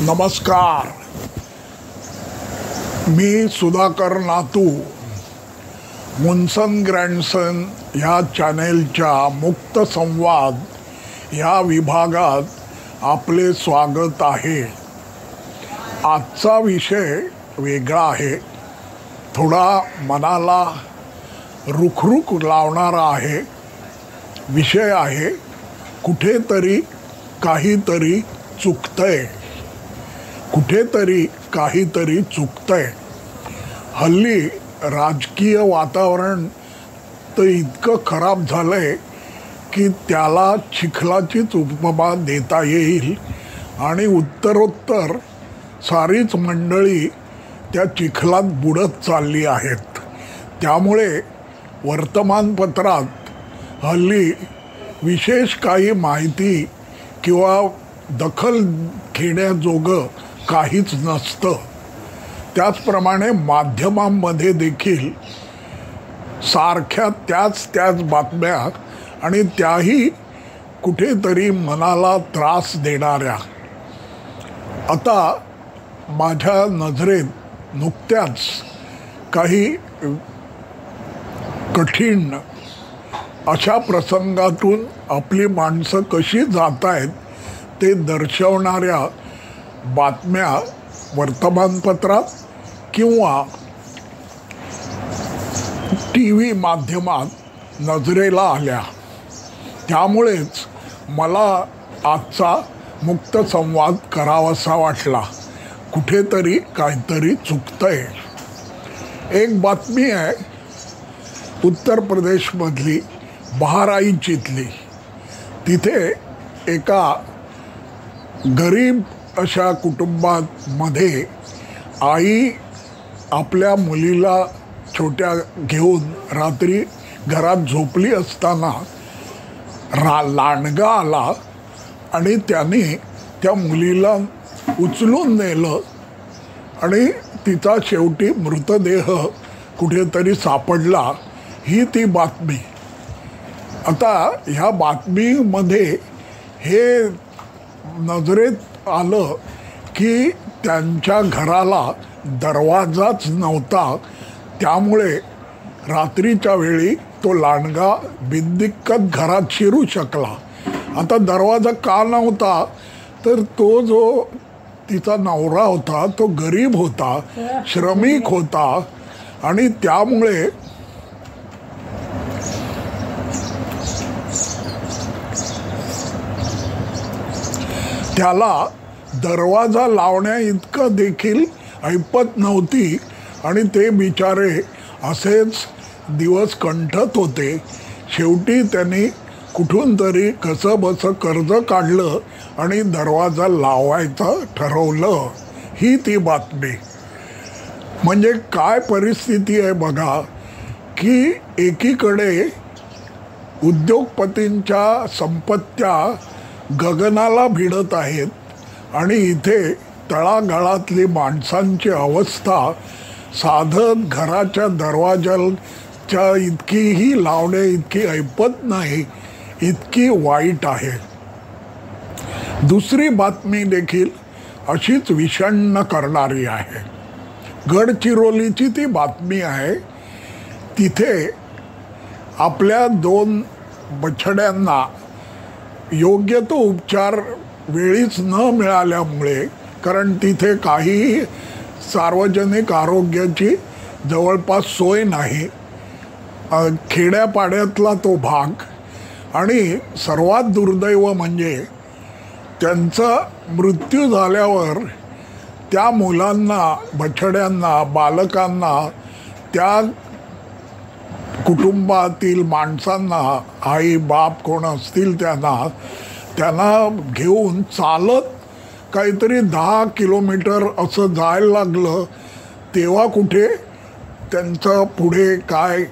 नमस्कार. मी सुधाकर नातू मुन्सन ग्रँडसन ह्या चॅनेलच्या मुक्त संवाद ह्या विभागात आपले स्वागत आहे. आजचा विषय वेगळा आहे, थोडा मनाला रुखरुख लावणारा आहे. विषय आहे कुठेतरी काहीतरी चुकतंय. कुठेतरी काहीतरी चुकतंय. हल्ली राजकीय वातावरण तर इतकं खराब झालंय की त्याला चिखलाचीच उपमा देता येईल आणि उत्तरोत्तर सारीच मंडळी त्या चिखलात बुडत चालली आहेत. त्यामुळे वर्तमानपत्रात हल्ली विशेष काही माहिती किंवा दखल घेण्याजोगं काहीच नसतं. त्याचप्रमाणे माध्यमांमध्ये देखील सारख्या त्याच बातम्या आणि त्याही कुठेतरी मनाला त्रास देणाऱ्या. आता माझ्या नजरेत नुकत्याच काही कठीण अशा प्रसंगातून आपली माणसं कशी जात आहेत ते दर्शवणाऱ्या बातम्या वर्तमानपत्रात किंवा TV माध्यमात नजरेला आल्या. त्यामुळेच मला आजचा मुक्त संवाद करावासा वाटला. कुठेतरी काहीतरी चुकतंय. एक बातमी आहे उत्तर प्रदेशमधली बहराईचीतली. तिथे एका गरीब अशा कुटुंबामध्ये आई आपल्या मुलीला छोट्या घेऊन रात्री घरात झोपली असताना लांडगा आला आणि त्याने त्या मुलीला उचलून नेलं आणि तिचा शेवटी मृतदेह कुठेतरी सापडला. ही ती बातमी. आता ह्या बातमीमध्ये हे नजरेत आलं की त्यांच्या घराला दरवाजाच नव्हता. त्यामुळे रात्रीच्या वेळी तो लांडगा बिनदिक्कत घरात शिरू शकला. आता दरवाजा का नव्हता तर तो जो तिचा नवरा होता तो गरीब होता, श्रमिक होता आणि त्यामुळे त्याला दरवाजा लावण्या इतकं देखील ऐपत नव्हती आणि ते बिचारे असेच दिवस कंठत होते. शेवटी त्यांनी कुठून तरी कसंबसं कर्ज काढलं आणि दरवाजा लावायचं ठरवलं. ही ती बातमी. म्हणजे काय परिस्थिती आहे बघा की एकीकडे उद्योगपतींच्या संपत्त्या गगनाला भिडत आहेत आणि इथे तळागाळातली माणसांची अवस्था साधं घराच्या दरवाजाच्या इतकीही लावणे इतकी ऐपत नाही, इतकी वाईट आहे. दुसरी बातमी देखील अशीच विषण्ण करणारी आहे. गडचिरोलीची ती बातमी आहे. तिथे आपल्या 2 बछड्यांना योग्य तो उपचार वेळीच न मिळाल्यामुळे, कारण तिथे काहीही सार्वजनिक आरोग्याची जवळपास सोय नाही, खेड्यापाड्यातला तो भाग, आणि सर्वात दुर्दैव म्हणजे त्यांचा मृत्यू झाल्यावर त्या मुलांना, बछड्यांना, बालकांना, त्या कुटुंबातील माणसांना, आई बाप कोण असतील त्यांना घेऊन चालत काहीतरी 10 किलोमीटर असं जायला लागलं. तेव्हा कुठे त्यांचं पुढे काय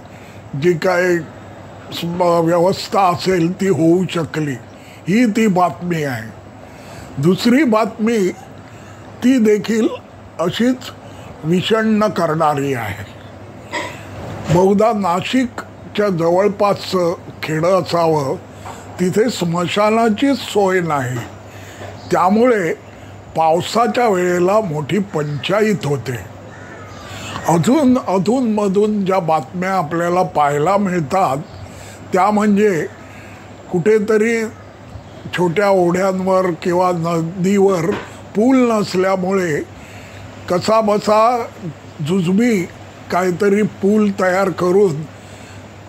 जी काय व्यवस्था असेल ती होऊ शकली. ही ती बातमी आहे. दुसरी बातमी ती देखील अशीच विषण्ण करणारी आहे. बहुधा नाशिकच्या जवळपासचं खेडं असावं, तिथे स्मशानाचीच सोय नाही. त्यामुळे पावसाच्या वेळेला मोठी पंचायत होते. अधूनमधून ज्या बातम्या आपल्याला पाहायला मिळतात त्या म्हणजे कुठेतरी छोट्या ओढ्यांवर किंवा नदीवर पूल नसल्यामुळे कसाबसा जुजबी काहीतरी पूल तयार करून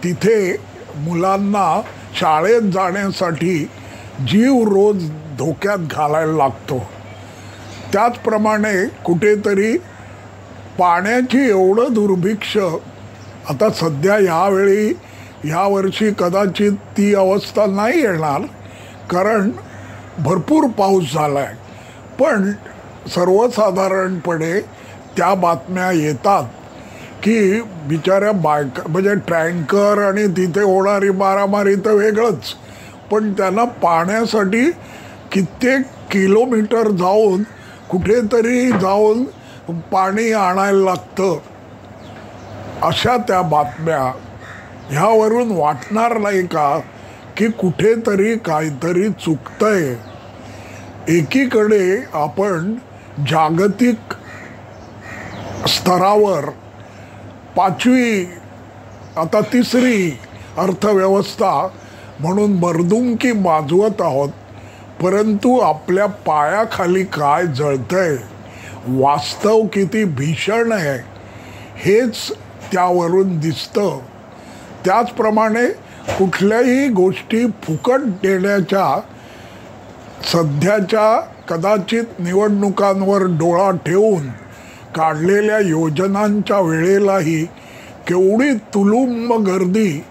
तिथे मुलांना शाळेत जाण्यासाठी जीव रोज धोक्यात घालायला लागतो. त्याचप्रमाणे कुठेतरी पाण्याची एवढं दुर्भिक्ष, आता सध्या ह्या वर्षी कदाचित ती अवस्था नाही येणार कारण भरपूर पाऊस झाला आहे, पण सर्वसाधारणपणे त्या बातम्या येतात की बिचाऱ्या बायका म्हणजे टँकर आणि तिथे होणारी मारामारी तर वेगळंच, पण त्यांना पाण्यासाठी कित्येक किलोमीटर जाऊन कुठेतरी जाऊन पाणी आणायला लागतं. अशा त्या बातम्या ह्यावरून वाटणार नाही का की कुठेतरी काहीतरी चुकतंय. एकीकडे आपण जागतिक स्तरावर 5वी आता 3री अर्थव्यवस्था म्हणून मर्दुमकी माजवत आहोत, परंतु आपल्या पायाखाली काय जळतंय, वास्तव किती भीषण आहे हेच त्यावरून दिसतं. त्याचप्रमाणे कुठल्याही गोष्टी फुकट देण्याच्या सध्याच्या कदाचित निवडणुकांवर डोळा ठेवून काढलेल्या योजनांच्या वेळेलाही केवढी तुलुंब गर्दी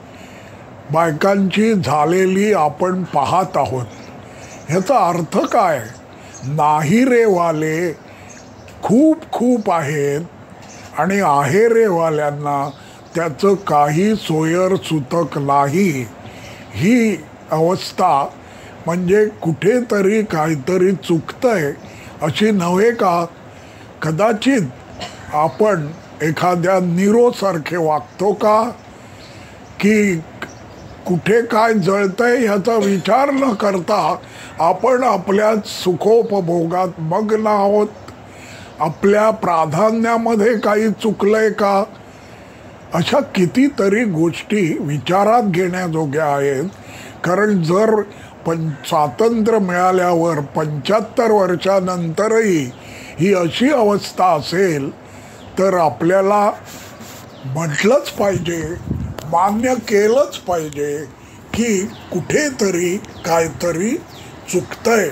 बायकांची झालेली आपण पाहत आहोत. ह्याचा अर्थ काय? नाही रे वाले खूप खूप आहेत आणि आहे रे वाल्यांना त्याचं काही सोयर सुतक नाही. ही अवस्था म्हणजे कुठेतरी काहीतरी चुकतंय अशी नव्हे का? कदाचित आपण एखाद्या नीरोसारखे वागतो का की कुठे काय जळतंय ह्याचा विचार न करता आपण आपल्या सुखोपभोगात मग्न आहोत. आपल्या प्राधान्यामध्ये काही चुकलंय का? अशा कितीतरी गोष्टी विचारात घेण्याजोग्या आहेत. कारण जर स्वातंत्र्य मिळाल्यावर 75 वर्षानंतरही ही अशी अवस्था असेल तर आपल्याला म्हटलंच पाहिजे, मान्य केलंच पाहिजे की कुठेतरी काहीतरी चुकतंय.